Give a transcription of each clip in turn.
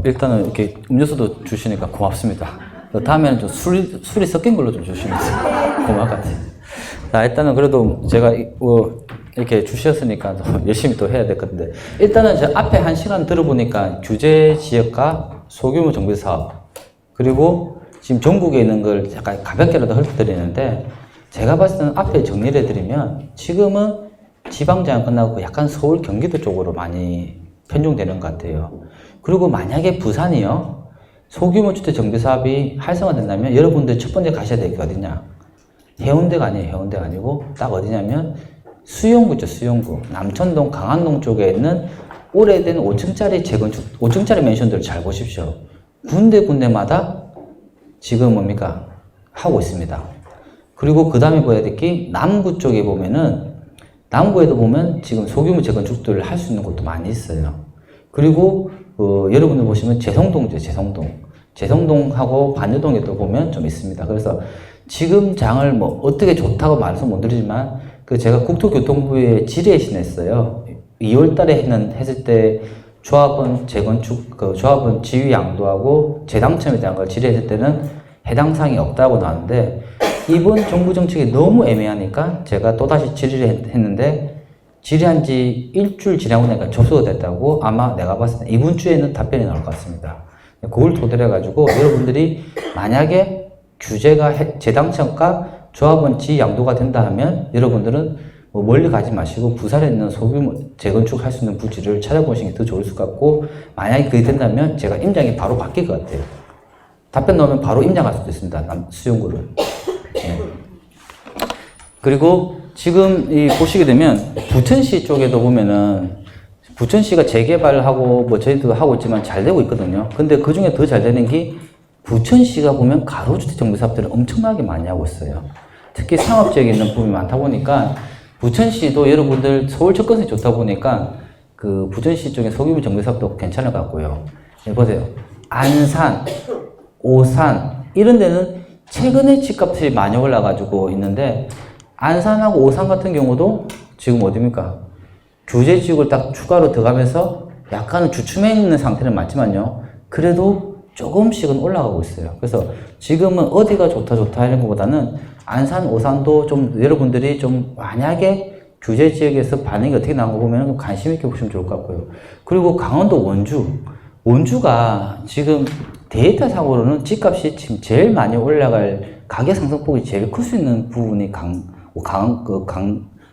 일단은 이렇게 음료수도 주시니까 고맙습니다. 다음에는 좀 술이 섞인 걸로 좀 주시면 고마울 것 같아요. 자, 일단은 그래도 제가 이렇게 주셨으니까 열심히 또 해야 될 것 같은데, 일단은 제 앞에 1시간 들어보니까 규제 지역과 소규모 정비 사업, 그리고 지금 전국에 있는 걸 약간 가볍게라도 훑어드리는데, 제가 봤을 때는 앞에 정리를 해드리면 지금은 지방제한 끝나고 약간 서울 경기도 쪽으로 많이 편중되는 것 같아요. 그리고 만약에 부산이요, 소규모 주택 정비 사업이 활성화된다면 여러분들 첫 번째 가셔야 될 게 어디냐? 해운대가 아니에요. 해운대가 아니고 딱 어디냐면 수용구 있죠. 수용구. 남천동, 강안동 쪽에 있는 오래된 5층짜리 재건축, 5층짜리 맨션들을 잘 보십시오. 군데군데마다 지금 뭡니까? 하고 있습니다. 그리고 그 다음에 봐야 될 게 남구 쪽에 보면은, 남구에도 보면 지금 소규모 재건축들을 할 수 있는 곳도 많이 있어요. 그리고 여러분들 보시면 재성동이죠. 재성동하고 반여동에도 보면 좀 있습니다. 그래서 지금 장을 뭐 어떻게 좋다고 말씀 못 드리지만, 제가 국토교통부에 질의에 냈어요. 2월 달에 했을 때 조합원 재건축, 조합원 지위 양도하고 재당첨에 대한 걸 질의했을 때는 해당 사항이 없다고 나왔는데, 이번 정부 정책이 너무 애매하니까 제가 또다시 질의를 했는데, 질의한 지 일주일 지나고 나니까 접수가 됐다고, 아마 내가 봤을 때 이번 주에는 답변이 나올 것 같습니다. 그걸 토대로 해가지고 여러분들이 만약에 규제가 재당첨과 조합원 지위 양도가 된다 하면 여러분들은 뭐 멀리 가지 마시고 부산에 있는 소규모 재건축 할 수 있는 부지를 찾아보시는 게 더 좋을 것 같고, 만약에 그게 된다면 제가 임장이 바로 바뀔 것 같아요. 답변 나오면 바로 임장할 수도 있습니다. 수용구를. 네. 그리고 지금 보시게 되면 부천시 쪽에도 보면은 부천시가 재개발하고 뭐 저희도 하고 있지만 잘 되고 있거든요. 근데 그 중에 더 잘 되는 게 부천시가 보면 가로주택 정비 사업들을 엄청나게 많이 하고 있어요. 특히 상업지역에 있는 부분이 많다 보니까 부천시도 여러분들 서울 접근성이 좋다 보니까 그 부천시 쪽에 소규모 정비 사업도 괜찮을 것 같고요. 네, 보세요. 안산, 오산 이런 데는 최근에 집값이 많이 올라가지고 있는데, 안산하고 오산 같은 경우도 지금 어디입니까? 규제 지역을 딱 추가로 들어가면서 약간은 주춤해 있는 상태는 맞지만요, 그래도 조금씩은 올라가고 있어요. 그래서 지금은 어디가 좋다 이런 것보다는 안산, 오산도 좀 여러분들이 좀 만약에 규제 지역에서 반응이 어떻게 나온 거 보면 좀 관심 있게 보시면 좋을 것 같고요. 그리고 강원도 원주가 지금 데이터 상으로는 집값이 지금 제일 많이 올라갈 가격 상승폭이 제일 클 수 있는 부분이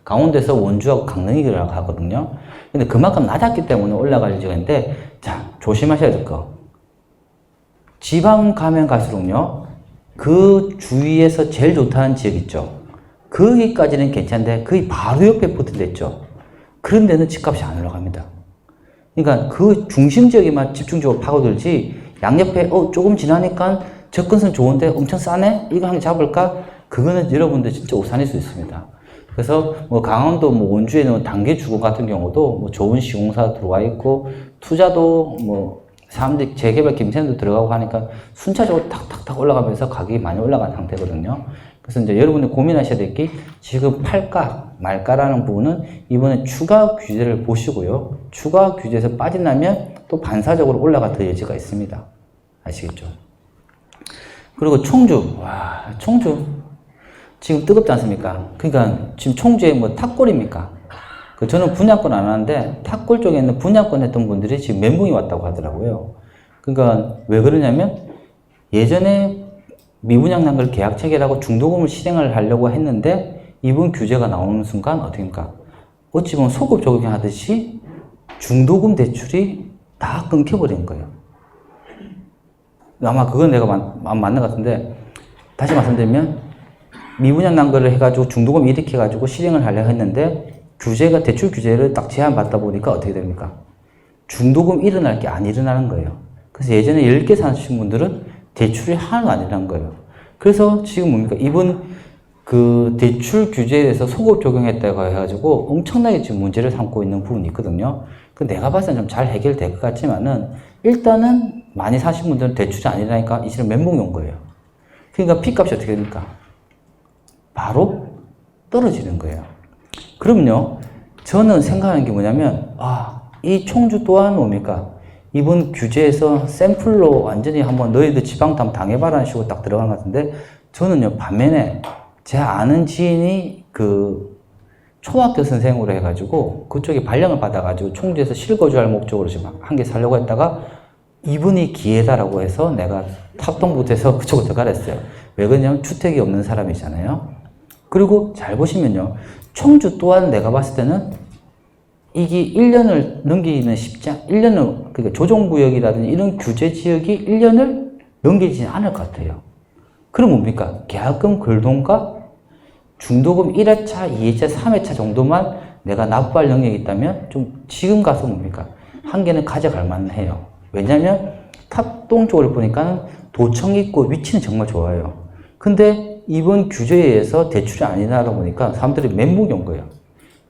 강원도에서 원주하고 강릉이라고 하거든요. 근데 그만큼 낮았기 때문에 올라갈 지역인데, 자, 조심하셔야 될 거. 지방 가면 갈수록요, 그 주위에서 제일 좋다는 지역 있죠. 거기까지는 괜찮은데, 거기 바로 옆에 붙은 데 있죠. 그런 데는 집값이 안 올라갑니다. 그러니까 그 중심 지역에만 집중적으로 파고들지, 양옆에 조금 지나니까 접근성 좋은데 엄청 싸네? 이거 한 개 잡을까? 그거는 여러분들 진짜 오산일 수 있습니다. 그래서 뭐 강원도 뭐 원주에 있는 단계 주거 같은 경우도 뭐 좋은 시공사 들어와 있고, 투자도 뭐 사람들이 재개발 김센도 들어가고 하니까 순차적으로 탁탁탁 올라가면서 가격이 많이 올라간 상태거든요. 그래서 이제 여러분들 고민하셔야 될 게, 지금 팔까 말까라는 부분은 이번에 추가 규제를 보시고요. 추가 규제에서 빠진다면 또 반사적으로 올라갈 여지가 있습니다. 아시겠죠? 그리고 청주. 청주. 지금 뜨겁지 않습니까? 그러니까 지금 청주에 뭐 탑골입니까? 저는 분양권 안 하는데 탑골 쪽에 있는 분양권 했던 분들이 지금 멘붕이 왔다고 하더라고요. 그러니까 왜 그러냐면, 예전에 미분양 난 걸 계약 체결하고 중도금을 실행을 하려고 했는데 이번 규제가 나오는 순간 어떻습니까? 어찌 보면 소급 적용하듯이 중도금 대출이 다 끊겨버린 거예요. 아마 그건 내가 맞는 것 같은데, 다시 말씀드리면 미분양 난 거를 해가지고 중도금 일으켜가지고 실행을 하려고 했는데 대출 규제를 딱 제한받다 보니까 어떻게 됩니까? 중도금 일어날 게 안 일어나는 거예요. 그래서 예전에 10개 사신 분들은 대출이 하나도 안 일어난 거예요. 그래서 지금 뭡니까? 이번 그 대출 규제에 대해서 소급 적용했다고 해가지고 엄청나게 지금 문제를 삼고 있는 부분이 있거든요. 내가 봤을 때는 좀 잘 해결될 것 같지만은, 일단은 많이 사신 분들은 대출이 안 일어나니까 이제는 멘붕이 온 거예요. 그러니까 핏값이 어떻게 됩니까? 바로 떨어지는 거예요. 그럼요, 저는 생각하는 게 뭐냐면, 이 청주 또한 뭡니까? 이번 규제에서 샘플로 완전히 한번 너희들 지방탐 당해봐라는 식으로 딱 들어간 것 같은데, 저는요, 반면에 제 아는 지인이 그 초등학교 선생으로 해가지고 그쪽에 발령을 받아가지고 충주에서 실거주할 목적으로 지금 한 개 살려고 했다가 이분이 기회다라고 해서 내가 탑동부터해서 그쪽으로 들어가라 했어요. 왜 그러냐면 주택이 없는 사람이잖아요. 그리고 잘 보시면요, 청주 또한 내가 봤을 때는 이게 1년을 넘기기는 쉽지 않, 1년을, 그러니까 조정구역이라든지 이런 규제 지역이 1년을 넘기지는 않을 것 같아요. 그럼 뭡니까? 계약금 걸돈과 중도금 1회차, 2회차, 3회차 정도만 내가 납부할 능력이 있다면 좀 지금 가서 뭡니까? 한 개는 가져갈 만해요. 왜냐면 탑동 쪽을 보니까 도청 있고 위치는 정말 좋아요. 근데 이번 규제에 의해서 대출이 아니라다 보니까 사람들이 멘붕이 온 거예요.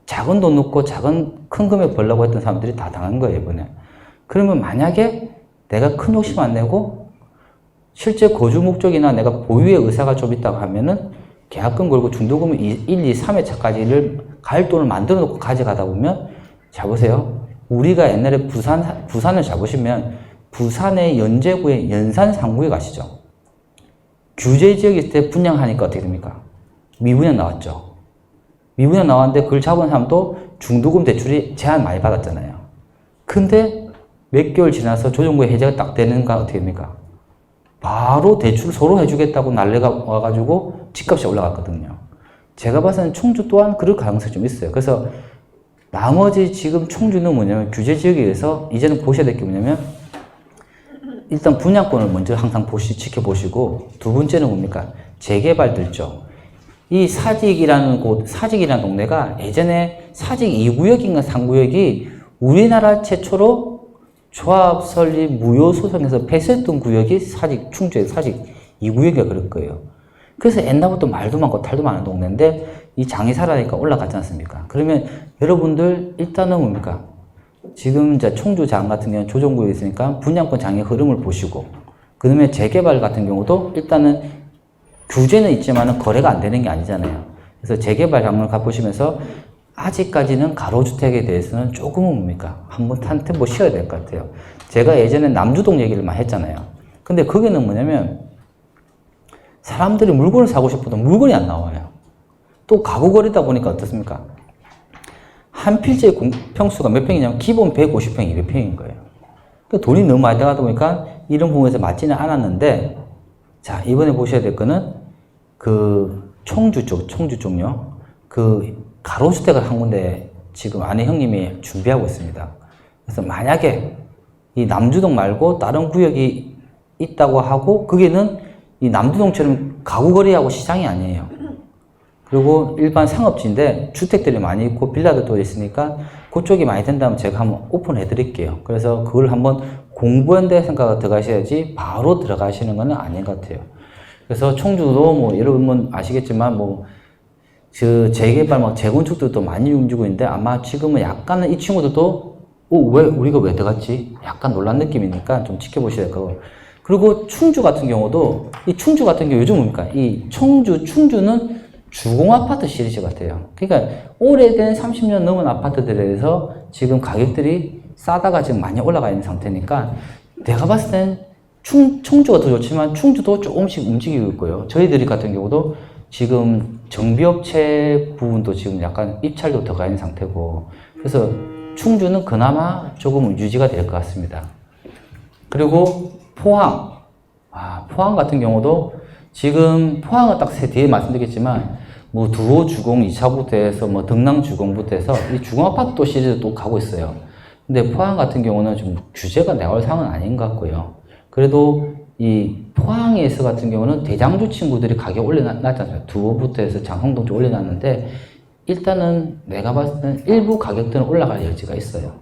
작은 돈 넣고 큰 금액 벌려고 했던 사람들이 다 당한 거예요, 이번에. 그러면 만약에 내가 큰 욕심 안 내고 실제 거주 목적이나 내가 보유의 의사가 좀 있다고 하면은 계약금 걸고 중도금을 1, 2, 3회차까지를 갈 돈을 만들어 놓고 가져가다 보면, 자 보세요. 우리가 옛날에 부산을 잡으시면 부산의 연제구에 연산 상구에 가시죠. 규제 지역일 때 분양하니까 어떻게 됩니까? 미분양 나왔죠. 미분양 나왔는데 그걸 잡은 사람도 중도금 대출이 제한 많이 받았잖아요. 근데 몇 개월 지나서 조정구의 해제가 딱 되는가 어떻게 됩니까? 바로 대출 서로 해주겠다고 난리가 와가지고 집값이 올라갔거든요. 제가 봐서는 청주 또한 그럴 가능성이 좀 있어요. 그래서 나머지 지금 청주는 뭐냐면 규제 지역에 의해서 이제는 보셔야 될 게 뭐냐면 일단 분양권을 먼저 항상 지켜보시고, 두 번째는 뭡니까? 재개발들 쪽. 이 사직이라는 동네가 예전에 사직 2구역인가 3구역이 우리나라 최초로 조합 설립 무효 소송에서 패소했던 구역이 충주의 사직 2구역이가 그럴 거예요. 그래서 옛날부터 말도 많고 탈도 많은 동네인데 이 장이 살아니까 올라갔지 않습니까? 그러면 여러분들 일단은 뭡니까? 지금 이제 청주장 같은 경우는 조정구에 있으니까 분양권 장의 흐름을 보시고, 그 다음에 재개발 같은 경우도 일단은 규제는 있지만 거래가 안 되는 게 아니잖아요. 그래서 재개발 장을 가보시면서 아직까지는 가로주택에 대해서는 조금은 뭡니까? 한번 한 템포 쉬어야 될 것 같아요. 제가 예전에 남주동 얘기를 많이 했잖아요. 근데 거기는 뭐냐면 사람들이 물건을 사고 싶어도 물건이 안 나와요. 또 가구거리다 보니까 어떻습니까? 한 필지의 평수가 몇 평이냐면 기본 150평, 200평인 거예요. 그러니까 돈이 너무 많이 들어가다 보니까 이런 부분에서 맞지는 않았는데, 자, 이번에 보셔야 될 거는 그 청주 쪽요. 그 가로주택을 한 군데 지금 아내 형님이 준비하고 있습니다. 그래서 만약에 이 남주동 말고 다른 구역이 있다고 하고, 거기는 이 남주동처럼 가구거리하고 시장이 아니에요. 그리고 일반 상업지인데 주택들이 많이 있고 빌라들도 있으니까 그쪽이 많이 된다면 제가 한번 오픈해 드릴게요. 그래서 그걸 한번 공부한데 생각을 들어가셔야지 바로 들어가시는 건 아닌 것 같아요. 그래서 청주도 뭐 여러분 아시겠지만 재개발 재건축들도 많이 움직이고 있는데 아마 지금은 약간은 이 친구들도 우리가 왜 들어갔지? 약간 놀란 느낌이니까 좀 지켜보셔야 될 거고. 그리고 충주 같은 경우도 충주 같은 경우 요즘 뭡니까? 충주는 주공아파트 시리즈 같아요. 그러니까 오래된 30년 넘은 아파트들에 대해서 지금 가격들이 싸다가 지금 많이 올라가 있는 상태니까 내가 봤을 땐 청주가 더 좋지만 충주도 조금씩 움직이고 있고요. 저희들이 같은 경우도 지금 정비업체 부분도 지금 약간 입찰도 들어가 있는 상태고, 그래서 충주는 그나마 조금 유지가 될 것 같습니다. 그리고 포항 같은 경우도 지금 포항은 딱 뒤에 말씀드리겠지만 두호 주공 2차부터 해서 등랑 주공부터 해서 이 주공아파트 시리즈도 가고 있어요. 근데 포항 같은 경우는 좀 규제가 나올 상황은 아닌 것 같고요. 그래도 이 포항에서 같은 경우는 대장주 친구들이 가격 올려놨잖아요. 두호부터 해서 장흥동 쪽 올려놨는데 일단은 내가 봤을 때는 일부 가격들은 올라갈 여지가 있어요.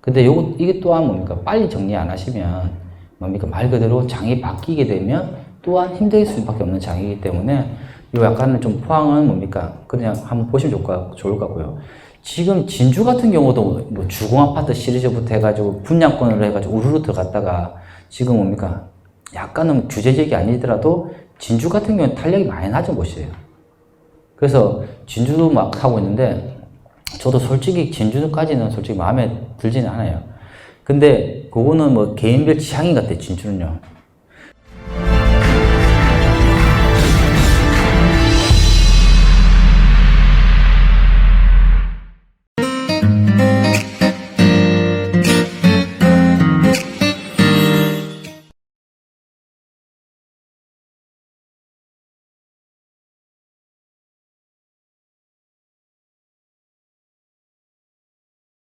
근데 이게 또한 뭡니까? 빨리 정리 안 하시면 뭡니까? 말 그대로 장이 바뀌게 되면 또한 힘들 수밖에 없는 장이기 때문에 요 약간은 좀 포항은 뭡니까? 그냥 한번 보시면 좋을 것 같고요. 지금 진주 같은 경우도 주공아파트 시리즈부터 해가지고 분양권으로 해가지고 우르르 들어갔다가 지금 뭡니까? 약간은 규제적이 아니더라도 진주 같은 경우는 탄력이 많이 낮은 곳이에요. 그래서 진주도 막 하고 있는데 저도 솔직히 진주까지는 솔직히 마음에 들지는 않아요. 근데 그거는 뭐 개인별 취향인 것 같아요, 진주는요.